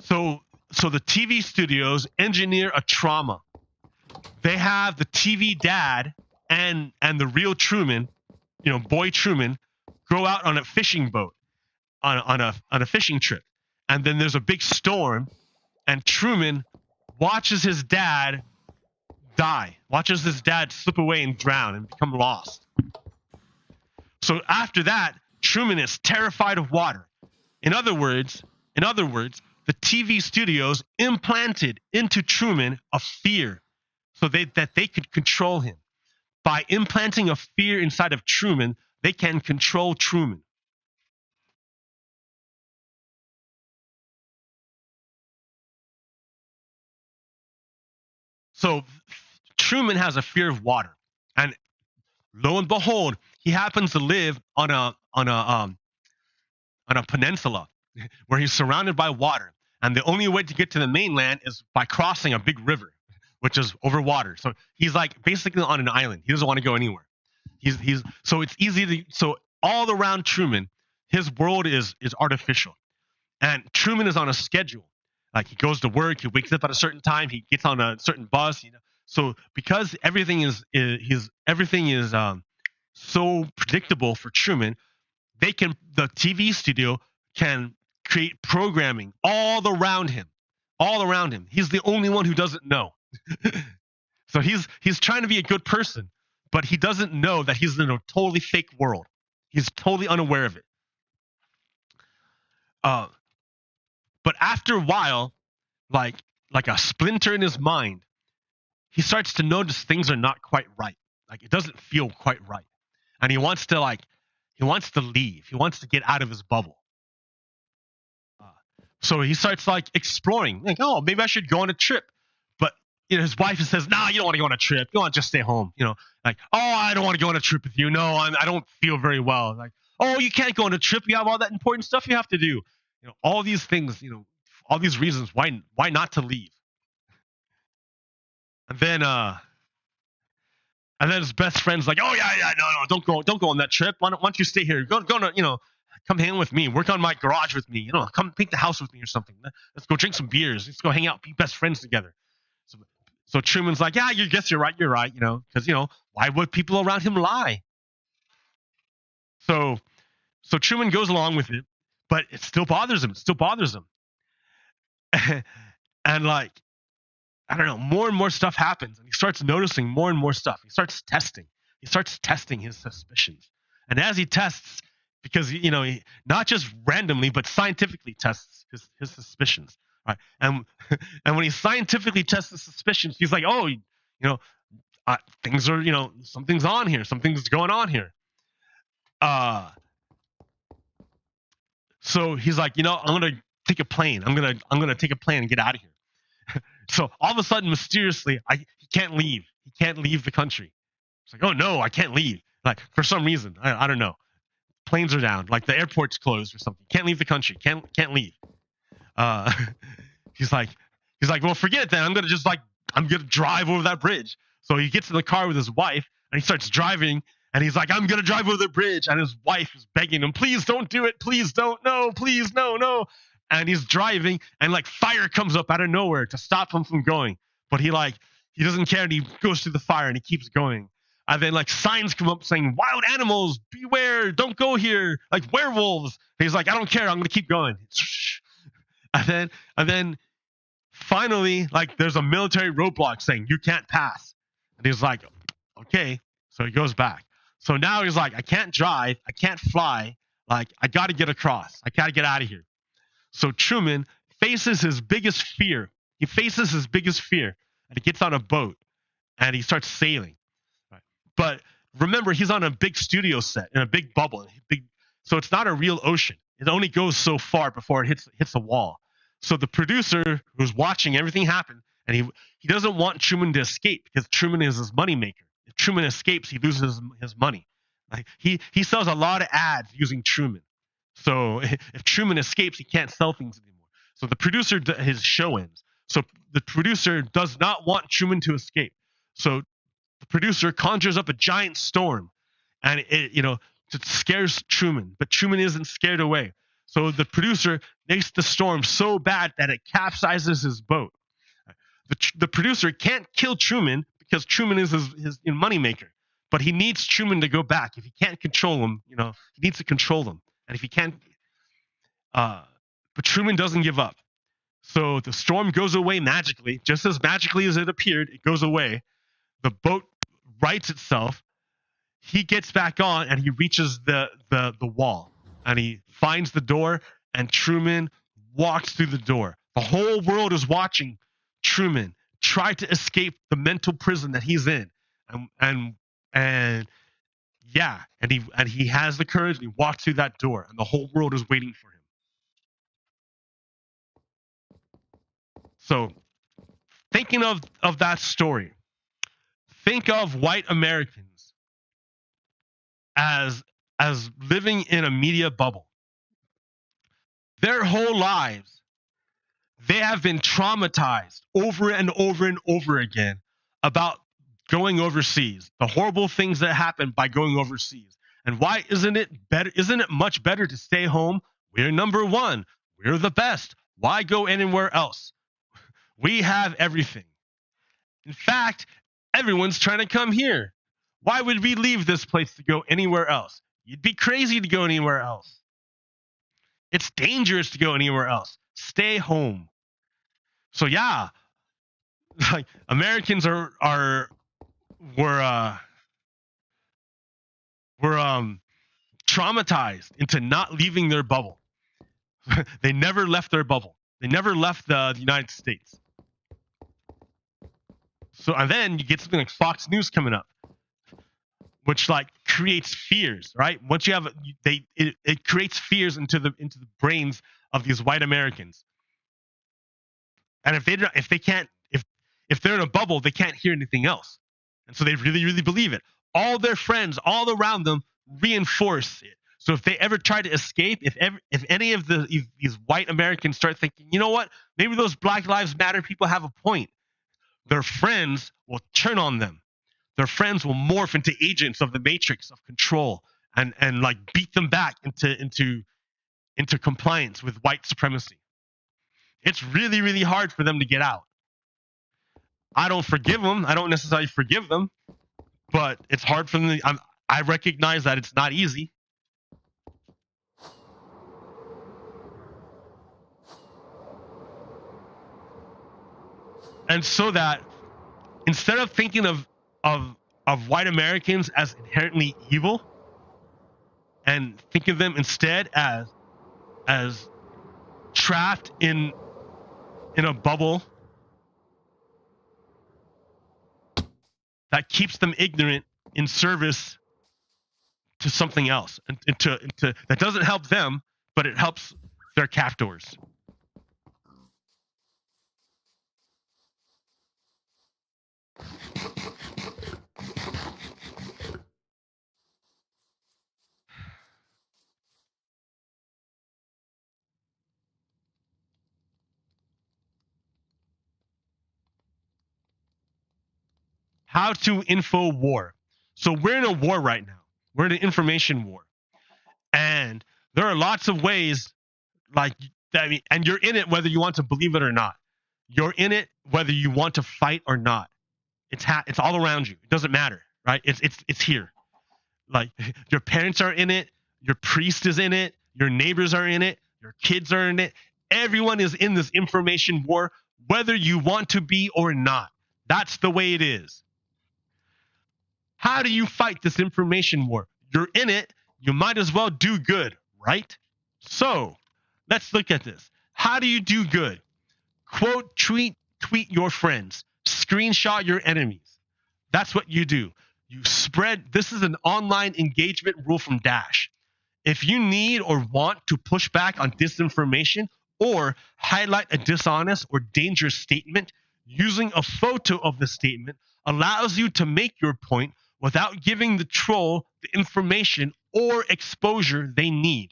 So the TV studios engineer a trauma. They have the TV dad and the real Truman, boy Truman, go out on a fishing boat on a fishing trip, and then there's a big storm, and Truman watches his dad die, watches his dad slip away and drown and become lost. So after that, Truman is terrified of water. In other words, the TV studios implanted into Truman a fear so that they could control him. By implanting a fear inside of Truman, they can control Truman. So Truman has a fear of water, and lo and behold, he happens to live on a peninsula where he's surrounded by water, and the only way to get to the mainland is by crossing a big river, which is over water. So he's like basically on an island. He doesn't want to go anywhere. He's so it's easy to so all around Truman, his world is artificial, and Truman is on a schedule. Like he goes to work, he wakes up at a certain time, he gets on a certain bus. So because everything is so predictable for Truman, the TV studio can create programming all around him. He's the only one who doesn't know. So he's trying to be a good person, but he doesn't know that he's in a totally fake world. He's totally unaware of it. Uh, but after a while, like like a splinter in his mind, he starts to notice things are not quite right. Like it doesn't feel quite right, and he wants to leave. He wants to get out of his bubble. Uh, so he starts like exploring, like, oh, maybe I should go on a trip. But his wife says, nah, you don't want to go on a trip. You want to just stay home. Like, oh, I don't want to go on a trip with you. No, I don't feel very well. Like, oh, you can't go on a trip. You have all that important stuff you have to do. All these things. All these reasons why not to leave. And then his best friend's like, oh yeah, no, don't go on that trip. Why don't you stay here? Go to come hang with me. Work on my garage with me. Come paint the house with me or something. Let's go drink some beers. Let's go hang out, be best friends together. So, so Truman's like, yeah, you guess you're right. You're right. Because why would people around him lie? So Truman goes along with it, but it still bothers him. It still bothers him. And like, I don't know, more and more stuff happens, and he starts noticing more and more stuff. He starts testing. He starts testing his suspicions, and as he tests, because he not just randomly but scientifically tests his suspicions. Right, and and when he scientifically tests the suspicions, he's like, oh, things are, something's on here, something's going on here. Uh, So he's like, I'm gonna take a plane. I'm gonna take a plane and get out of here. So all of a sudden, mysteriously, he can't leave. He can't leave the country. It's like, oh no, I can't leave. Like for some reason, I don't know. Planes are down. Like the airport's closed or something. Can't leave the country. Can't leave. Uh, he's like, well, forget it then. I'm gonna drive over that bridge. So he gets in the car with his wife and he starts driving. And he's like, I'm gonna drive over the bridge. And his wife is begging him, please don't do it. Please don't. No, please, no, no. And he's driving, and like fire comes up out of nowhere to stop him from going. But he doesn't care, and he goes through the fire and he keeps going. And then like signs come up saying, wild animals, beware, don't go here, like werewolves. And he's like, I don't care, I'm gonna keep going. And then finally, like there's a military roadblock saying you can't pass. And he's like, okay. So he goes back. So now he's like, I can't drive, I can't fly, like I gotta get across. I gotta get out of here. So Truman faces his biggest fear. He faces his biggest fear and he gets on a boat and he starts sailing. Right. But remember, he's on a big studio set in a big bubble. So it's not a real ocean. It only goes so far before it hits a wall. So the producer who's watching everything happen, and he doesn't want Truman to escape because Truman is his moneymaker. If Truman escapes, he loses his money. Like he sells a lot of ads using Truman. So if Truman escapes, he can't sell things anymore. So the producer, his show ends. So the producer does not want Truman to escape. So the producer conjures up a giant storm, and it scares Truman, but Truman isn't scared away. So the producer makes the storm so bad that it capsizes his boat. The producer can't kill Truman because Truman is his moneymaker, but he needs Truman to go back. If he can't control him, he needs to control him. And if he can't, but Truman doesn't give up. So the storm goes away magically, just as magically as it appeared. It goes away. The boat rights itself. He gets back on and he reaches the wall and he finds the door and Truman walks through the door. The whole world is watching Truman try to escape the mental prison that he's in, and yeah, and he has the courage and he walks through that door and the whole world is waiting for him. So thinking of that story, think of white Americans as living in a media bubble. Their whole lives, they have been traumatized over and over and over again about going overseas, the horrible things that happen by going overseas. And why isn't it better? Isn't it much better to stay home? We're number one. We're the best. Why go anywhere else? We have everything. In fact, everyone's trying to come here. Why would we leave this place to go anywhere else? You'd be crazy to go anywhere else. It's dangerous to go anywhere else. Stay home. So yeah, like Americans were traumatized into not leaving their bubble. They never left their bubble. They never left the United States. So and then you get something like Fox News coming up, which like creates fears, right? Once you have it creates fears into the brains of these white Americans. And if they're in a bubble, they can't hear anything else, and so they really really believe it. All their friends all around them reinforce it. So if they ever try to escape, if any of these white Americans start thinking, you know what, maybe those Black Lives Matter people have a point, their friends will turn on them. Their friends will morph into agents of the matrix of control and like beat them back into compliance with white supremacy. It's really, really hard for them to get out. I don't forgive them. I don't necessarily forgive them, but it's hard for them. I recognize that it's not easy. And so that instead of thinking of white Americans as inherently evil, and think of them instead as trapped in a bubble that keeps them ignorant in service to something else, and that doesn't help them, but it helps their captors. How to info war. So we're in a war right now. We're in an information war. And there are lots of ways, like, I mean, and you're in it whether you want to believe it or not. You're in it whether you want to fight or not. It's all around you. It doesn't matter, right? It's here. Like, your parents are in it, your priest is in it, your neighbors are in it, your kids are in it. Everyone is in this information war, whether you want to be or not. That's the way it is. How do you fight this information war? You're in it. You might as well do good, right? So let's look at this. How do you do good? Quote, tweet your friends, screenshot your enemies. That's what you do. You spread. This is an online engagement rule from Dash. If you need or want to push back on disinformation or highlight a dishonest or dangerous statement, using a photo of the statement allows you to make your point without giving the troll the information or exposure they need.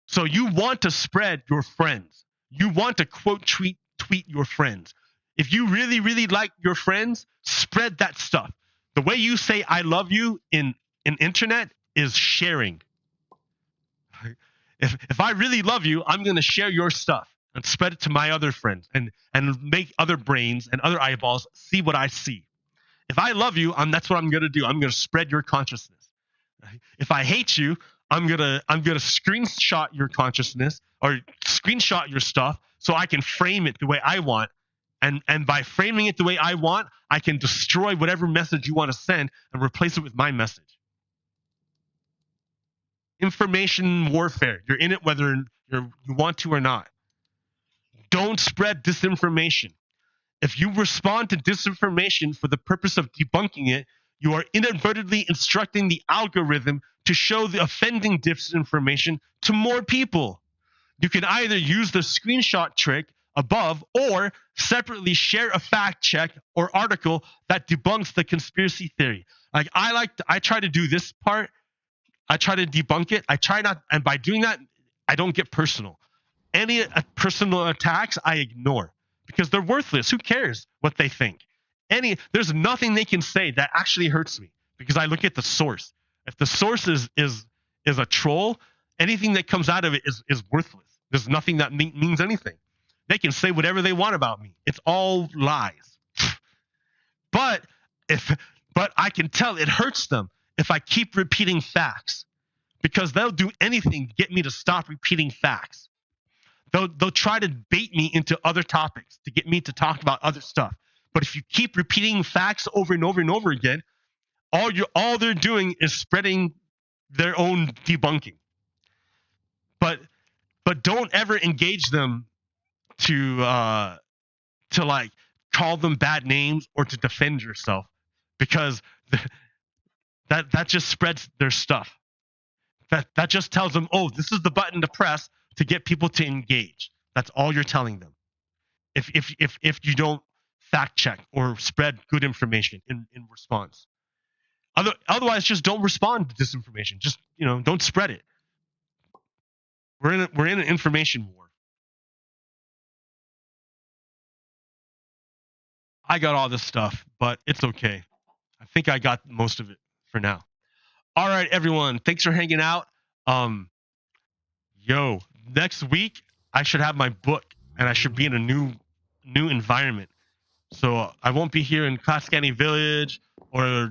So you want to spread your friends. You want to quote tweet your friends. If you really, really like your friends, spread that stuff. The way you say I love you in internet is sharing. If I really love you, I'm going to share your stuff and spread it to my other friends and make other brains and other eyeballs see what I see. If I love you, that's what I'm going to do. I'm going to spread your consciousness. If I hate you, I'm gonna screenshot your consciousness or screenshot your stuff so I can frame it the way I want. And by framing it the way I want, I can destroy whatever message you want to send and replace it with my message. Information warfare. You're in it whether you want to or not. Don't spread disinformation. If you respond to disinformation for the purpose of debunking it, you are inadvertently instructing the algorithm to show the offending disinformation to more people. You can either use the screenshot trick above or separately share a fact check or article that debunks the conspiracy theory. Like I try to do this part. I try to debunk it. I try not, and by doing that, I don't get personal. Any personal attacks, I ignore because they're worthless. Who cares what they think? There's nothing they can say that actually hurts me because I look at the source. If the source is a troll, anything that comes out of it is worthless. There's nothing that means anything. They can say whatever they want about me. It's all lies. But I can tell it hurts them if I keep repeating facts because they'll do anything to get me to stop repeating facts. They'll try to bait me into other topics to get me to talk about other stuff. But if you keep repeating facts over and over and over again, all they're doing is spreading their own debunking. But don't ever engage them to like call them bad names or to defend yourself because that just spreads their stuff. That just tells them, oh, this is the button to press to get people to engage. That's all you're telling them. If you don't fact check or spread good information in response. Otherwise, just don't respond to disinformation. Just don't spread it. We're in an information war. I got all this stuff, but it's okay. I think I got most of it for now. All right, everyone. Thanks for hanging out. Next week I should have my book and I should be in a new environment. So I won't be here in Clascany Village or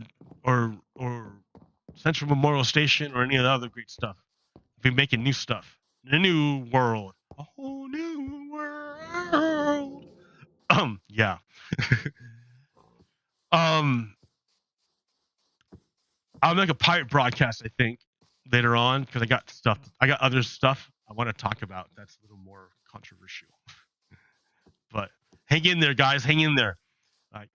Central Memorial Station or any of the other great stuff. I'll be making new stuff. A new world. A whole new world. Yeah. I'll make a pirate broadcast, I think, later on because I got other stuff I want to talk about that's a little more controversial. But hang in there, guys. Hang in there. Like,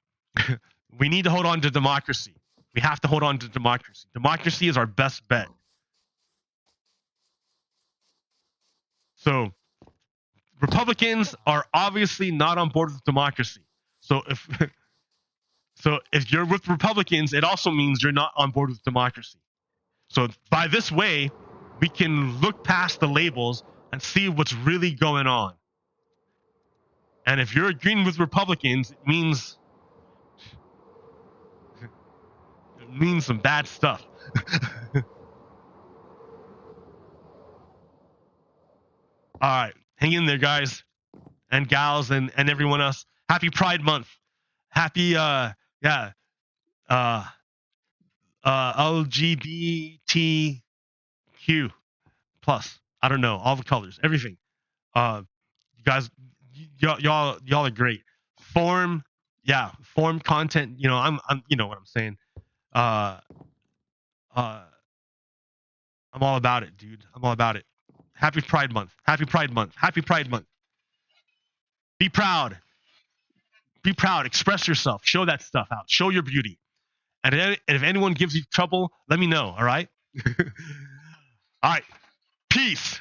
we need to hold on to democracy. We have to hold on to democracy. Democracy is our best bet. So Republicans are obviously not on board with democracy. So if you're with Republicans, it also means you're not on board with democracy. So by this way, we can look past the labels and see what's really going on. And if you're agreeing with Republicans, it means some bad stuff. All right, hang in there, guys and gals and everyone else. Happy Pride Month. Happy LGBTQ plus. I don't know, all the colors, everything. You guys, y'all are great. Form, form content. You know, I'm you know what I'm saying. Uh, uh, I'm all about it, dude. I'm all about it. Happy Pride Month. Happy Pride Month. Happy Pride Month. Be proud. Be proud. Express yourself. Show that stuff out. Show your beauty. And if anyone gives you trouble, let me know. All right. All right. Peace.